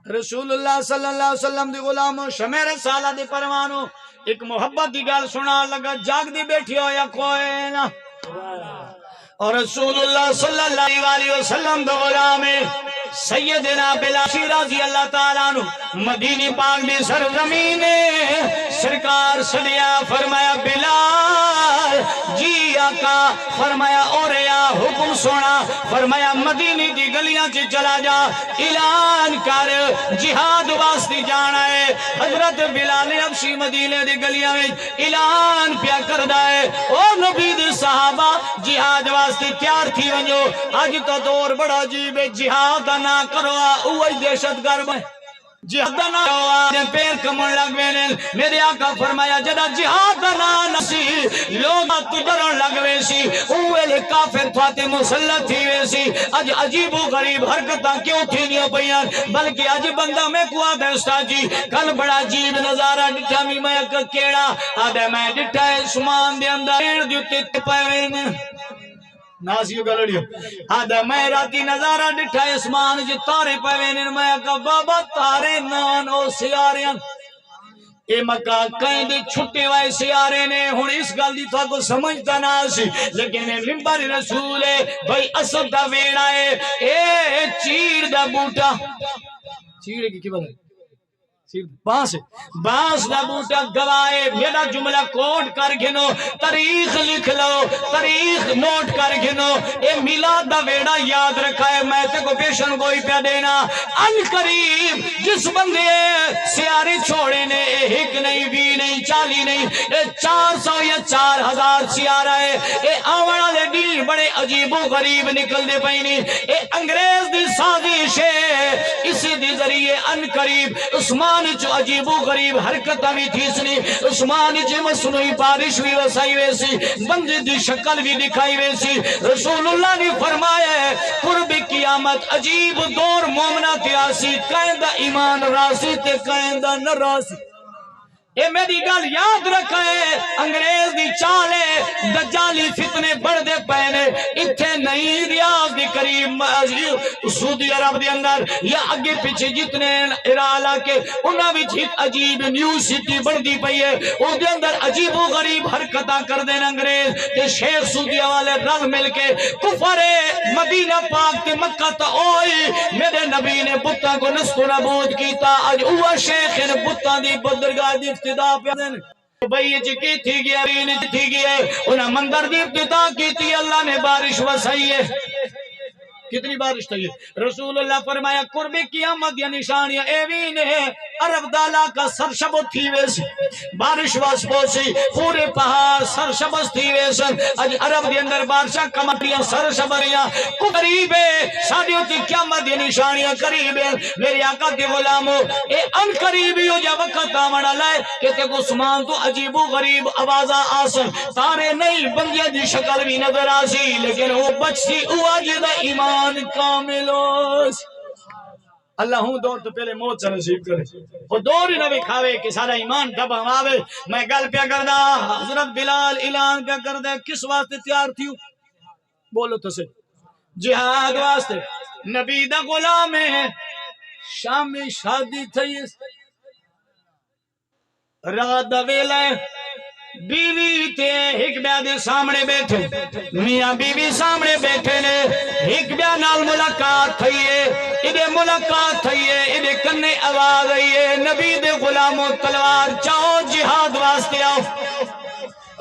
رسول اللہ صلی اللہ علیہ وسلم دی غلامو شمیر سالہ دی پروانو ایک محبت دی گل سنا لگا جاگ دی بیٹھی ہو یا کوئی نا اور رسول اللہ صلی اللہ علیہ وسلم دا غلام سیدنا بلال رضی اللہ تعالیٰ عنہ مدینی پاک دی سرزمین سرکار صدیا فرمایا بلال جی آقا فرمایا اوریا حکم سونا فرمایا مدینی دی گلیاں چی چلا جا اعلان کر جہاد واسطے جانا ہے حضرت بلال حبشی مدینے دی گلیاں میں اعلان پیا کردہ ہے او نبی دی صحابہ جہاد واسطے تیار تھی ونجو آج تو دور بڑا عجیب ہے جہاد نہ کرو اوہی دہشت گرد ہے جہاد نہ کرو پیر کمن لگ وینے میرے آقا فرمایا جدا جہاد نہ نسی لوگ تجرن لگ ویسی اوہی کافر تھواتے مسلط تھی ویسی اج عجیب و غریب حرکتاں کیوں تھی نہیں پئیاں بلکہ اج بندہ میں کو آدھے استاد جی کل بڑا عجیب نظارہ ڈٹھا می میں کیڑا آدھے میں ڈٹھا اسمان دے اندر دیتے پائے ناسیو گلڑیو آدھا میں راتی نظارہ ڈٹھا اسمان جی تارے پہوینن میں کہا بابا تارے نان او سیاریاں اے مکہ کہیں دے چھٹے وائے سیارے نے ہون اس گل دی تو کو سمجھتا نہ سی لیکن ممبر رسول ہے بھائی اسد دا ویڑا ہے اے چیر دا بوٹا چیر کی بات ہے باس دا بوٹا گوائے میرا جملہ کوٹ کر گھنو تاریخ لکھ لو تاریخ نوٹ کر گھنو اے میلاد دا ویڑا یاد رکھا ہے میں تے کو پیشن کوئی پیا دینا ان قریب جس بندے سیارے چھوڑے نے ایک نہیں بھی نہیں 40 نہیں 400 یا 4000 سیارہ ہے اے آوڑا لے ڈیل بڑے عجیب و غریب نکل دے پہنی اے انگریز دی سازش ہے اسی دی ذریعے ان قریب عثمان چو عجیب و غریب حرکت بھی تھی سنی عثمان چو مصنوعی بارش بھی وسائی ویسی بندی دی شکل بھی دکھائی ویسی رسول اللہ نے فرمایا ہے قرب قیامت عجیب دور مومنہ تیاسی قائندہ ایمان راسی تے قائندہ نہ راسی اے میری گل یاد رکھے انگریز دی چالے دجالی فتنے بڑھ دے پہنے اتھے نہیں ریاض دی قریب سعودی عرب دے اندر یا اگے پیچھے جتنے ارالہ کے انہاں بھی ایک عجیب نیو سٹی بڑھ دی پئی ہے او دے اندر عجیب و غریب حرکتاں کر دیں انگریز تے شیخ سعودی والے رل مل کے کفر مدینہ پاک تے مکہ تا اوئی میرے نبی نے بتاں کو نسخ و نبود کیتا آج اوہ شیخ نے بتاں دی بدرگاہ دی ابتدا پہ دن بھئی چکی تھی گیا رین تھی گیا انہاں مندر دی ابتدا کی تھی اللہ نے بارش وسائی ہے کتنی بارش تھی رسول اللہ فرمایا قرب قیامت یا نشانیاں ایوین ہے عرب دالا کا سرشبت تھی ویسی بارش واس پوسی پورے پہاڑ سرشبت تھی ویسن اج عرب دی اندر بارشاں کمٹیاں سرشبریاں قریب ہے ساڑیوں تی قیامت یا نشانیاں قریب ہے میری آقا دی غلاموں اے ان قریبی ہو جا وقت آمڑا لائے کہ تے کو سمان تو عجیب و غریب آوازہ آسن تارے نہیں بندیاں دی شکل بھی نظر آسی لیکن وہ بچتی ہوا جدہ ایمان کاملوس اللہ ہوں دور تو پہلے موت سے نصیب کرے وہ دور ہی نہ بھی کھاوے کہ سارا ایمان ڈبا آوے میں گل پیا کردہ حضرت بلال اعلان پیا کردہ کس واسطے تیار تھیو بولو تو سے جہاد واسطے نبی دا غلام ہے شام میں شادی تھی رات دا ویلا ہے بیوی تے ایک بیا دے سامنے بیٹھے میاں بیوی سامنے بیٹھے نے ایک بیا نال ملاقات تھئیے ادھے ملاقات تھئیے ادھے کنے آواز آئیے نبی دے غلاموں تلوار چاہو جہاد واسطے آؤ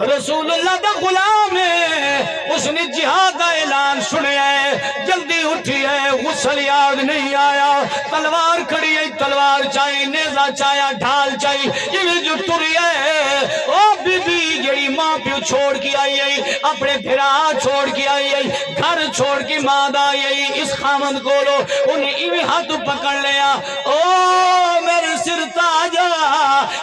رسول اللہ دا غلام ہے اس نے جہاد کا اعلان سنے ہے جلدی اٹھی ہے غسل یاد نہیں آیا تلوار کھڑی ہے تلوار چاہیے نیزہ چاہیا ڈھال چاہیے یہ جو تری ہے او بی بی جڑی ماں پیو چھوڑ کی آئی ہے اپنے بھرا چھوڑ کی آئی ہے گھر چھوڑ کی ماں دا آئی ہے اس خامند کو لو انہیں ایوی ہاتھ پکڑ لیا او میرے سر تاجا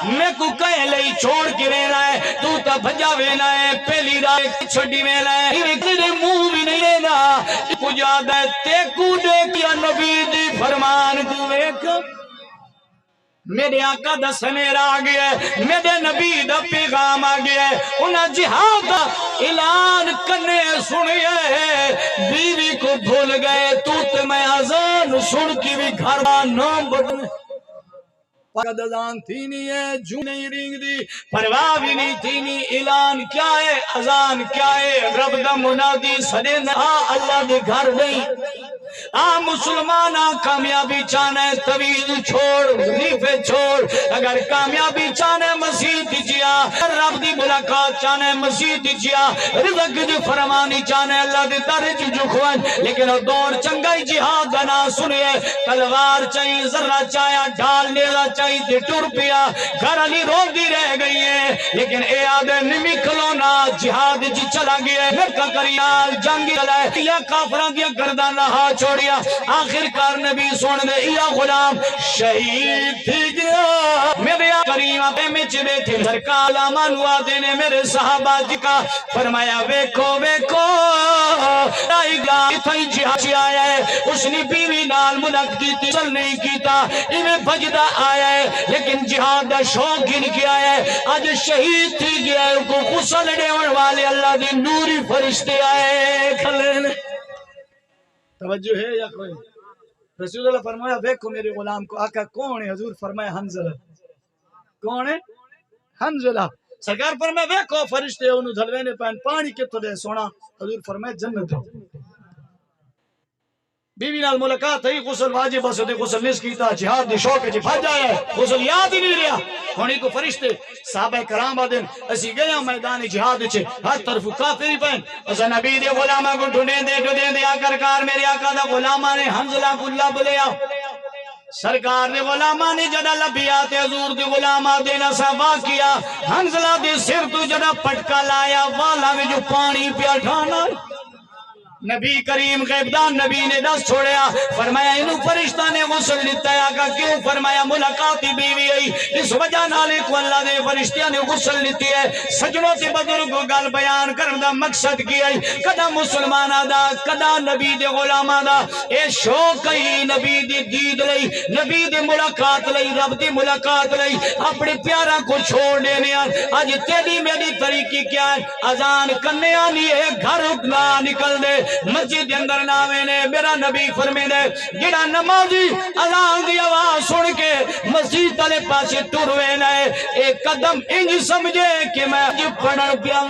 میں کو کہے لئی چھوڑ کی رہنا ہے تو تا بھجا وینا ہے پہلی رائے چھڑی وینا ہے ایک تیرے منہ بھی نہیں لینا کجا دے تے کو دیکھیا نبی دی فرمان کو ایک میرے آقا دا سنیر آ گیا ہے میرے نبی دا پیغام آ گیا ہے انہاں جہاد اعلان کرنے سنیے بیوی کو بھول گئے تو میں اذان سن کی بھی گھر نام بدلے پاکد اذان تھی نہیں ہے جو نہیں رنگ دی پرواہ بھی نہیں تھی نہیں اعلان کیا ہے اذان کیا ہے رب دا منادی سدے نہ اللہ دے گھر نہیں مسلمانہ کامیابی چاہنے طویل چھوڑ وظیفے چھوڑ اگر کامیابی چاہنے مسیح دیجیا رب دی ملاقات چاہنے مسیح دیجیا رزق دی فرمانی چاہنے اللہ دی درج جکھوان لیکن دور چنگائی جہاد بنا سنیے تلوار چاہیے ذرہ چاہیا ڈھال لیلا چاہیے تے ٹر پیا گھر علی روک دی رہ گئی ہے لیکن اے آدھے نمی کھلونا جہاد جی چلا گیا مرکا کریال جنگی چلائے یا کافران دیا گردان رہا چھوڑیا آخر کار نبی سون دے یا غلام شہید تھی گیا میرے کریم آپے میں چبے تھی سرکال آمان ہوا دینے میرے صحابہ جی کا فرمایا ویکھو ویکھو رائی گا اتھائی جہاد آیا ہے اس نے بیوی نال ملک کی چل نہیں کیتا انہیں بجدہ آیا ہے لیکن جہاد دا شوق گن کے آیا ہے آج شہید تھی گیا ہے کو غسل ڈیون والے اللہ دی نوری فرشتے آئے کھلے توجہ ہے یا کوئی رسول اللہ فرمایا دیکھو میرے غلام کو آقا کون ہے حضور فرمایا حنزلہ کون ہے حنزلہ سرکار فرمایا دیکھو فرشتے انہوں دھلوینے پہن پانی کے تو دے سونا حضور فرمایا جنت ہے بیوی نال ملاقات ہے غسل واجب ہے دے غسل نس کیتا جہاد دی شوق جی بھج آیا ہے غسل یاد ہی نہیں رہا ہونی کو فرشتے صحابہ کرام آدن اسی گیا میدان جہاد چھے ہر طرف کافری پہن اسا نبی دے غلامہ کو ڈھونڈیں دے آکر کار میرے آقا دا غلامہ نے حنزلہ کو اللہ بلیا سرکار نے غلامہ نے جڑا لبیات حضور دے غلامہ دینا سوا کیا حنزلہ دے سر تو جڑا پٹکا لایا والا میں جو پانی پیا ٹھانا نبی کریم غیبدان نبی نے دس چھوڑیا فرمایا انہوں فرشتہ نے غسل لیتا ہے آقا کیوں فرمایا ملاقاتی بیوی آئی اس وجہ نالے کو اللہ نے فرشتہ نے غسل لیتی ہے سجنوں سے بزرگ کو گل بیان کرنا مقصد کی آئی کدا مسلمان آدھا کدا نبی دے غلام آدھا اے شوق ہی نبی دی دید لئی نبی دی ملاقات لئی رب دی ملاقات لئی اپنے پیارا کو چھوڑ دینے آج تیری میری طریقی کیا ہے اذان کرنے آنی ہے گھر اٹھنا نکل دے مسجد اندر ناوے نے میرا نبی فرمے دے جڑا نمازی اذان دی آواز سن کے مسجد تلے پاسے ٹروے لائے ایک قدم انج سمجھے کہ میں پڑھن پیا